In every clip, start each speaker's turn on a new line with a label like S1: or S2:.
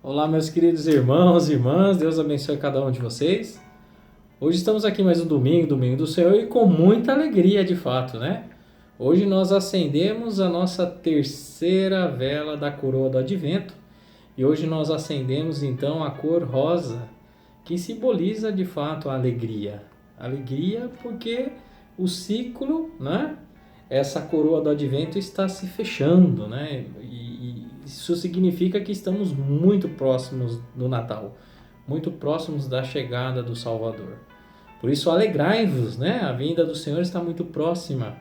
S1: Olá, meus queridos irmãos e irmãs, Deus abençoe cada um de vocês. Hoje estamos aqui mais um domingo do Senhor e com muita alegria de fato, né? Hoje nós acendemos a nossa terceira vela da coroa do Advento e hoje nós acendemos então a cor rosa, que simboliza de fato a alegria. Alegria porque o ciclo, né? Essa coroa do Advento está se fechando, né? E isso significa que estamos muito próximos do Natal, muito próximos da chegada do Salvador. Por isso, alegrai-vos, né? A vinda do Senhor está muito próxima.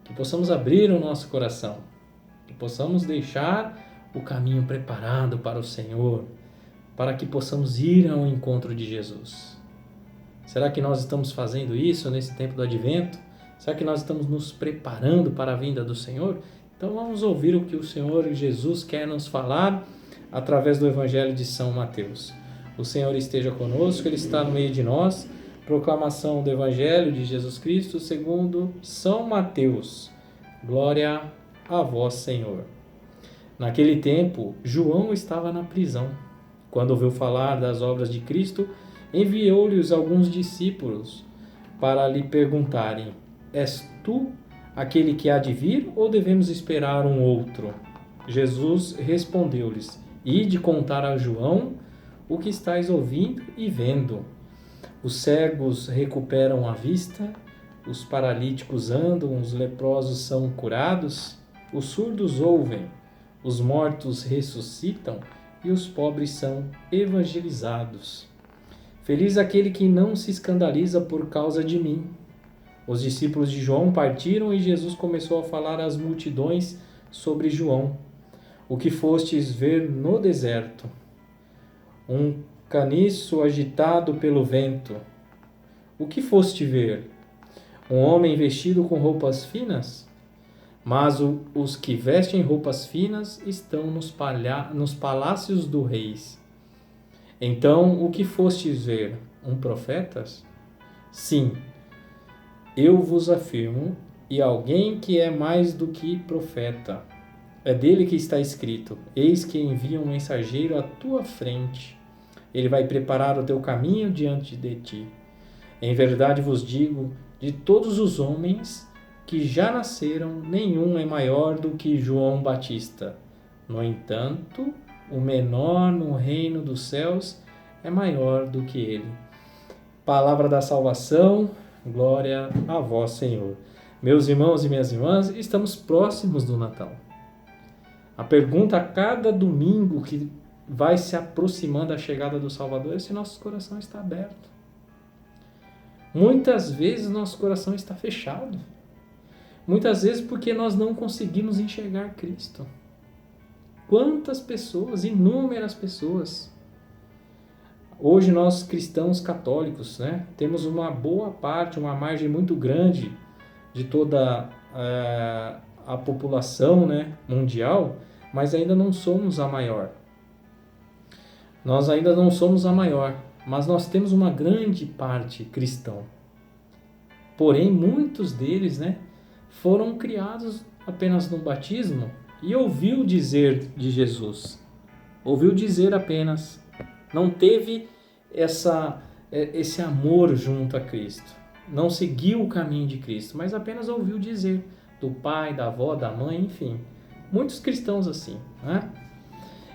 S1: Que possamos abrir o nosso coração, que possamos deixar o caminho preparado para o Senhor, para que possamos ir ao encontro de Jesus. Será que nós estamos fazendo isso nesse tempo do Advento? Será que nós estamos nos preparando para a vinda do Senhor? Então vamos ouvir o que o Senhor Jesus quer nos falar através do Evangelho de São Mateus. O Senhor esteja conosco, Ele está no meio de nós. Proclamação do Evangelho de Jesus Cristo segundo São Mateus. Glória a vós, Senhor. Naquele tempo, João estava na prisão. Quando ouviu falar das obras de Cristo, enviou-lhes alguns discípulos para lhe perguntarem: És tu aquele que há de vir ou devemos esperar um outro? Jesus respondeu-lhes: Ide contar a João o que estáis ouvindo e vendo. Os cegos recuperam a vista, os paralíticos andam, os leprosos são curados, os surdos ouvem, os mortos ressuscitam e os pobres são evangelizados. Feliz aquele que não se escandaliza por causa de mim. Os discípulos de João partiram e Jesus começou a falar às multidões sobre João. O que fostes ver no deserto? Um caniço agitado pelo vento. O que foste ver? Um homem vestido com roupas finas? Mas os que vestem roupas finas estão nos palácios dos reis. Então, o que fostes ver? Um profeta? Sim, eu vos afirmo, e alguém que é mais do que profeta. É dele que está escrito: Eis que envia um mensageiro à tua frente. Ele vai preparar o teu caminho diante de ti. Em verdade vos digo, de todos os homens que já nasceram, nenhum é maior do que João Batista. No entanto, o menor no reino dos céus é maior do que ele. Palavra da salvação. Glória a vós, Senhor. Meus irmãos e minhas irmãs, estamos próximos do Natal. A pergunta a cada domingo que vai se aproximando da chegada do Salvador é se nosso coração está aberto. Muitas vezes nosso coração está fechado. Muitas vezes porque nós não conseguimos enxergar Cristo. Quantas pessoas, inúmeras pessoas. Hoje nós cristãos católicos, né, temos uma boa parte, uma margem muito grande de toda a população, né, mundial, mas ainda não somos a maior. Nós ainda não somos a maior, mas nós temos uma grande parte cristão. Porém, muitos deles, né, foram criados apenas no batismo e ouviu dizer de Jesus. Ouviu dizer apenas. Não teve esse amor junto a Cristo. Não seguiu o caminho de Cristo, mas apenas ouviu dizer do pai, da avó, da mãe, enfim. Muitos cristãos assim, né?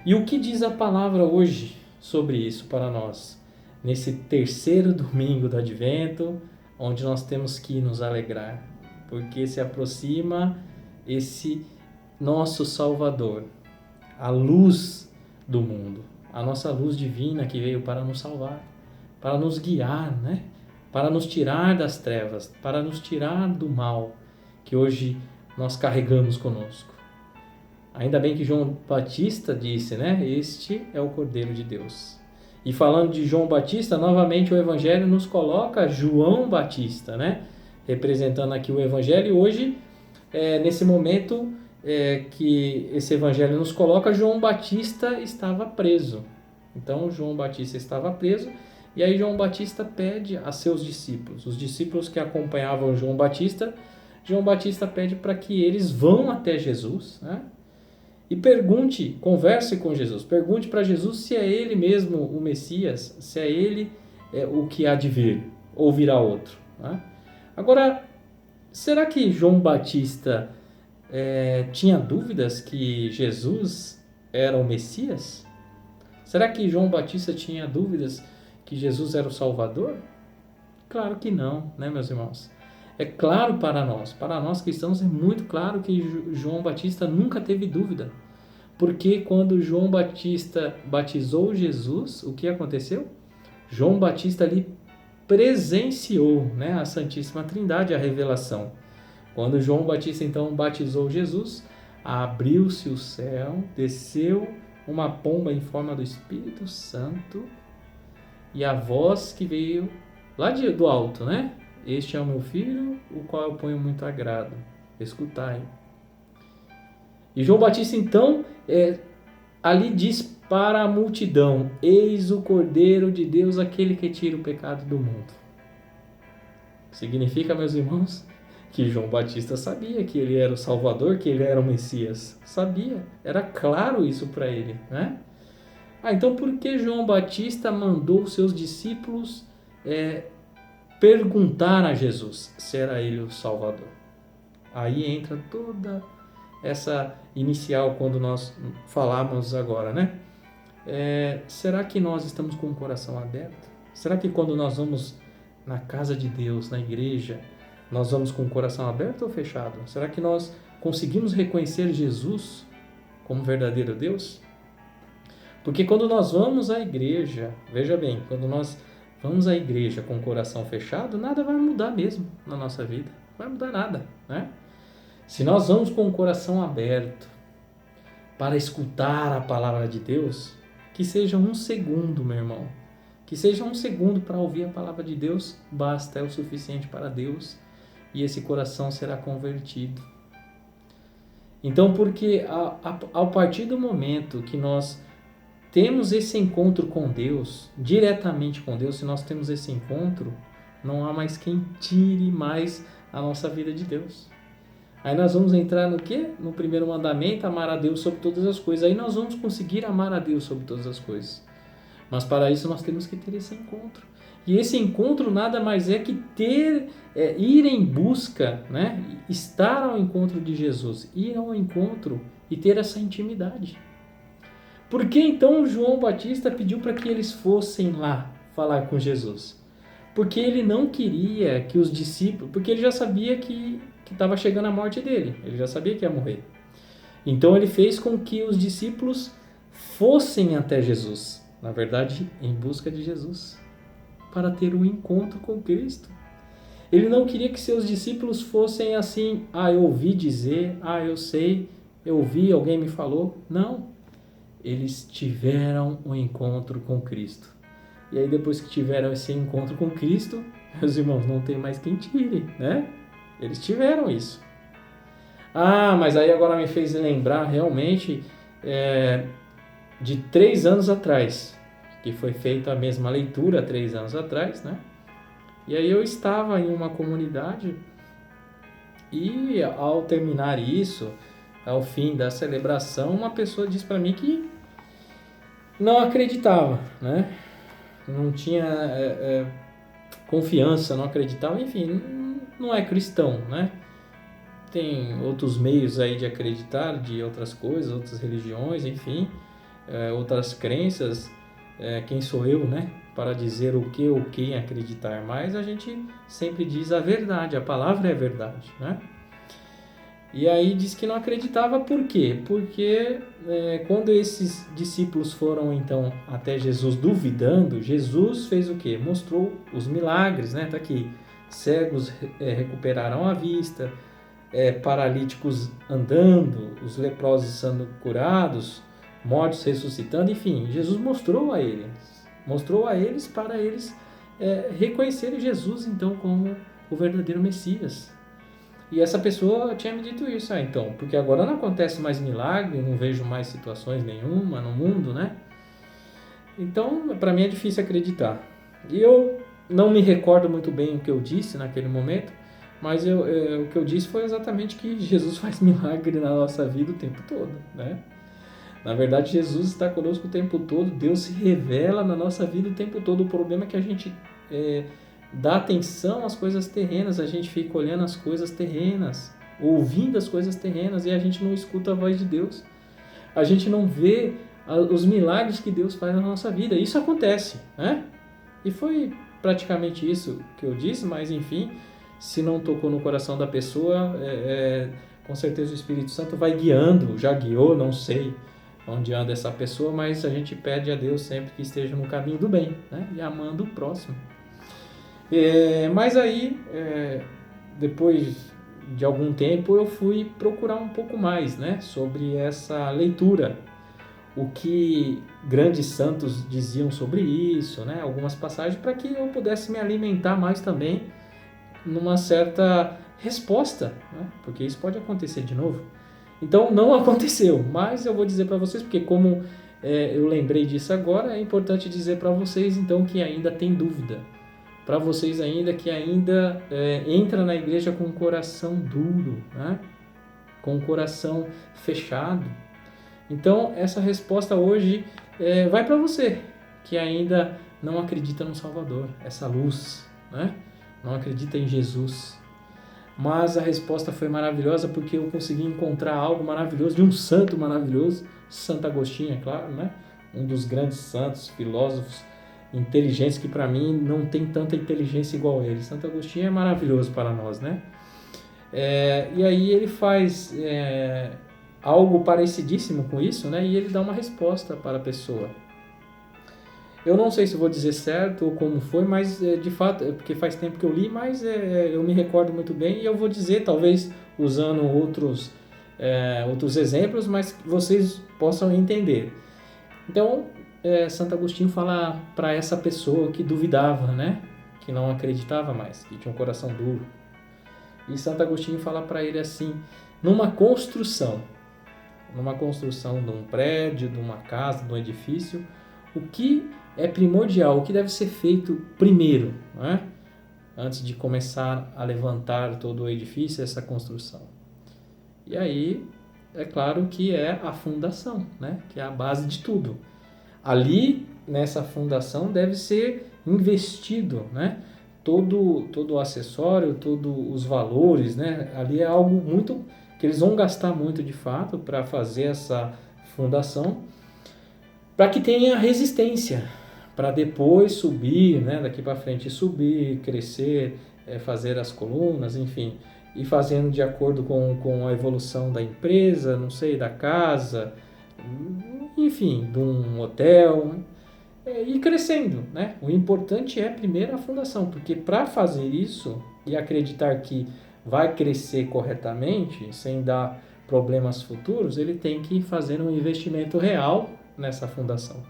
S1: E o que diz a palavra hoje sobre isso para nós? Nesse terceiro domingo do Advento, onde nós temos que nos alegrar, porque se aproxima esse nosso Salvador, a luz do mundo. A nossa luz divina que veio para nos salvar, para nos guiar, né? Para nos tirar das trevas, para nos tirar do mal que hoje nós carregamos conosco. Ainda bem que João Batista disse, né? Este é o Cordeiro de Deus. E falando de João Batista, novamente o Evangelho nos coloca João Batista, né? Representando aqui o Evangelho. E hoje, nesse momento que esse Evangelho nos coloca, João Batista estava preso. Então, João Batista estava preso, e aí João Batista pede a seus discípulos, os discípulos que acompanhavam João Batista pede para que eles vão até Jesus, né? e pergunte, converse com Jesus, pergunte para Jesus se é ele mesmo o Messias, se é ele o que há de vir, ou virá outro. Né? Agora, será que João Batista tinha dúvidas que Jesus era o Messias? Será que João Batista tinha dúvidas que Jesus era o Salvador? Claro que não, né, meus irmãos? É claro para nós cristãos é muito claro que João Batista nunca teve dúvida. Porque quando João Batista batizou Jesus, o que aconteceu? João Batista ali presenciou, né, a Santíssima Trindade, a revelação. Quando João Batista então batizou Jesus, abriu-se o céu, desceu uma pomba em forma do Espírito Santo e a voz que veio lá do alto, né? Este é o meu filho, o qual eu ponho muito agrado. Escutai. E João Batista então ali diz para a multidão: eis o Cordeiro de Deus, aquele que tira o pecado do mundo. Significa, meus irmãos, que João Batista sabia que ele era o Salvador, que ele era o Messias. Sabia, era claro isso para ele, né? Então por que João Batista mandou seus discípulos perguntar a Jesus se era ele o Salvador? Aí entra toda essa inicial quando nós falamos agora, né? Será que nós estamos com o coração aberto? Será que quando nós vamos na casa de Deus, na igreja, nós vamos com o coração aberto ou fechado? Será que nós conseguimos reconhecer Jesus como verdadeiro Deus? Porque quando nós vamos à igreja, veja bem, quando nós vamos à igreja com o coração fechado, nada vai mudar mesmo na nossa vida. Não vai mudar nada, né? Se nós vamos com o coração aberto para escutar a palavra de Deus, que seja um segundo, meu irmão, que seja um segundo para ouvir a palavra de Deus, basta, é o suficiente para Deus e esse coração será convertido. Então, porque a partir do momento que nós temos esse encontro com Deus, diretamente com Deus, se nós temos esse encontro, não há mais quem tire mais a nossa vida de Deus. Aí nós vamos entrar no quê? No primeiro mandamento, amar a Deus sobre todas as coisas. Aí nós vamos conseguir amar a Deus sobre todas as coisas. Mas para isso nós temos que ter esse encontro. E esse encontro nada mais é que ir em busca, né? Estar ao encontro de Jesus, ir ao encontro e ter essa intimidade. Por que então João Batista pediu para que eles fossem lá falar com Jesus? Porque ele não queria que os discípulos, porque ele já sabia que estava chegando a morte dele, ele já sabia que ia morrer. Então ele fez com que os discípulos fossem até Jesus, na verdade, em busca de Jesus, para ter um encontro com Cristo. Ele não queria que seus discípulos fossem assim: eu ouvi dizer, eu sei, eu ouvi, alguém me falou. Não, eles tiveram um encontro com Cristo. E aí depois que tiveram esse encontro com Cristo, meus irmãos, não tem mais quem tire, né? Eles tiveram isso. Mas aí agora me fez lembrar realmente de 3 anos atrás, que foi feita a mesma leitura 3 anos atrás, né? E aí eu estava em uma comunidade e ao terminar isso, ao fim da celebração, uma pessoa disse para mim que não acreditava, né? Não tinha confiança, não acreditava, enfim, não é cristão, né? Tem outros meios aí de acreditar, de outras coisas, outras religiões, enfim, outras crenças. Quem sou eu, né? Para dizer o que ou quem acreditar, mas a gente sempre diz a verdade, a palavra é a verdade, né? E aí diz que não acreditava, por quê? Porque quando esses discípulos foram então até Jesus duvidando, Jesus fez o quê? Mostrou os milagres, né? Tá aqui, cegos recuperaram a vista, paralíticos andando, os leprosos sendo curados, mortos ressuscitando, enfim, Jesus mostrou a eles para eles reconhecerem Jesus então como o verdadeiro Messias. E essa pessoa tinha me dito isso, então, porque agora não acontece mais milagre, não vejo mais situações nenhuma no mundo, né? Então, para mim é difícil acreditar. E eu não me recordo muito bem o que eu disse naquele momento, mas o que eu disse foi exatamente que Jesus faz milagre na nossa vida o tempo todo, né? Na verdade, Jesus está conosco o tempo todo, Deus se revela na nossa vida o tempo todo. O problema é que a gente dá atenção às coisas terrenas, a gente fica olhando as coisas terrenas, ouvindo as coisas terrenas, e a gente não escuta a voz de Deus. A gente não vê os milagres que Deus faz na nossa vida. Isso acontece, né? E foi praticamente isso que eu disse, mas enfim, se não tocou no coração da pessoa, com certeza o Espírito Santo vai guiando, já guiou, não sei onde anda essa pessoa, mas a gente pede a Deus sempre que esteja no caminho do bem, né? E amando o próximo. Mas aí, depois de algum tempo, eu fui procurar um pouco mais, né, sobre essa leitura, o que grandes santos diziam sobre isso, né, algumas passagens, para que eu pudesse me alimentar mais também numa certa resposta, né, porque isso pode acontecer de novo. Então não aconteceu, mas eu vou dizer para vocês, porque como eu lembrei disso agora, é importante dizer para vocês então que ainda tem dúvida, para vocês ainda que ainda entra na igreja com o coração duro, né? Com o coração fechado. Então essa resposta hoje vai para você que ainda não acredita no Salvador, essa luz, né? Não acredita em Jesus. Mas a resposta foi maravilhosa porque eu consegui encontrar algo maravilhoso de um santo maravilhoso, Santo Agostinho, é claro, né? Um dos grandes santos, filósofos inteligentes, que para mim não tem tanta inteligência igual ele. Santo Agostinho é maravilhoso para nós, né? E aí ele faz algo parecidíssimo com isso, né? E ele dá uma resposta para a pessoa. Eu não sei se vou dizer certo ou como foi, mas de fato, porque faz tempo que eu li, mas eu me recordo muito bem e eu vou dizer, talvez usando outros exemplos, mas que vocês possam entender. Então, Santo Agostinho fala para essa pessoa que duvidava, né? Que não acreditava mais, que tinha um coração duro. E Santo Agostinho fala para ele assim, numa construção de um prédio, de uma casa, de um edifício, o que é primordial, o que deve ser feito primeiro, né? Antes de começar a levantar todo o edifício, essa construção. E aí, é claro que é a fundação, né? Que é a base de tudo. Ali, nessa fundação, deve ser investido, né? Todo o acessório, todos os valores, né? Ali é algo muito que eles vão gastar muito de fato para fazer essa fundação, para que tenha resistência, para depois subir, né? Daqui para frente subir, crescer, fazer as colunas, enfim, e fazendo de acordo com a evolução da empresa, não sei, da casa, enfim, de um hotel, e crescendo, né? O importante é primeiro a fundação, porque para fazer isso e acreditar que vai crescer corretamente, sem dar problemas futuros, ele tem que fazer um investimento real nessa fundação.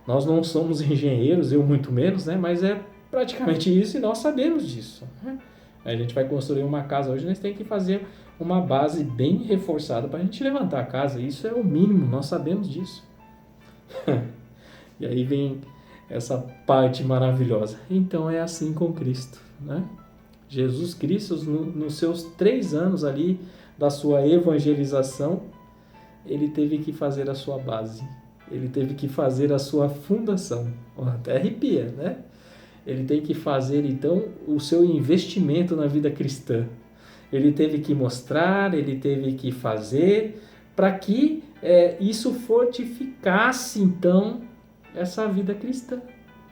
S1: Nós não somos engenheiros, eu muito menos, né? Mas é praticamente isso e nós sabemos disso, né? A gente vai construir uma casa hoje, nós temos que fazer uma base bem reforçada para a gente levantar a casa. Isso é o mínimo, nós sabemos disso. E aí vem essa parte maravilhosa. Então é assim com Cristo, né? Jesus Cristo, nos seus 3 anos ali da sua evangelização, ele teve que fazer a sua base. Ele teve que fazer a sua fundação. Até arrepia, né? Ele tem que fazer, então, o seu investimento na vida cristã. Ele teve que mostrar, ele teve que fazer, para que isso fortificasse, então, essa vida cristã,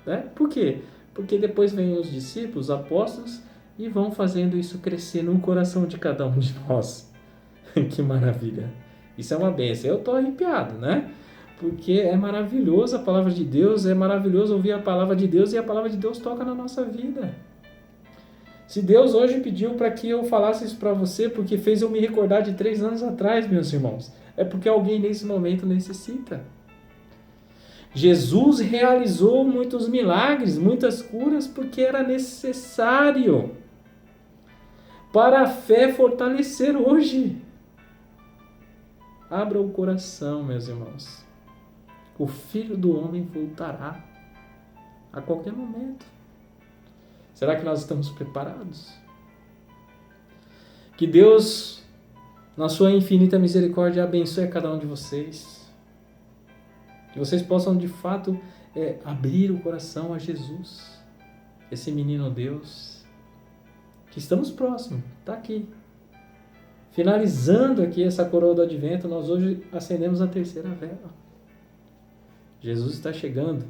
S1: né? Por quê? Porque depois vêm os discípulos, os apóstolos, e vão fazendo isso crescer no coração de cada um de nós. Que maravilha! Isso é uma bênção. Eu estou arrepiado, né? Porque é maravilhoso a palavra de Deus, é maravilhoso ouvir a palavra de Deus e a palavra de Deus toca na nossa vida. Se Deus hoje pediu para que eu falasse isso para você, porque fez eu me recordar de 3 anos atrás, meus irmãos, é porque alguém nesse momento necessita. Jesus realizou muitos milagres, muitas curas, porque era necessário para a fé fortalecer hoje. Abra o coração, meus irmãos. O Filho do Homem voltará a qualquer momento. Será que nós estamos preparados? Que Deus, na sua infinita misericórdia, abençoe a cada um de vocês. Que vocês possam de fato abrir o coração a Jesus, esse menino Deus, que estamos próximos, está aqui. Finalizando aqui essa coroa do Advento, nós hoje acendemos a terceira vela. Jesus está chegando.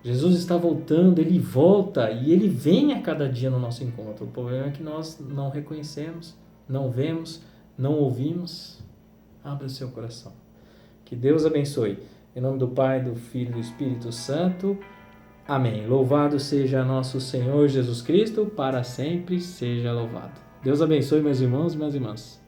S1: Jesus está voltando, Ele volta e Ele vem a cada dia no nosso encontro. O problema é que nós não reconhecemos, não vemos, não ouvimos. Abra o seu coração. Que Deus abençoe. Em nome do Pai, do Filho e do Espírito Santo. Amém. Louvado seja nosso Senhor Jesus Cristo, para sempre seja louvado. Deus abençoe meus irmãos e minhas irmãs.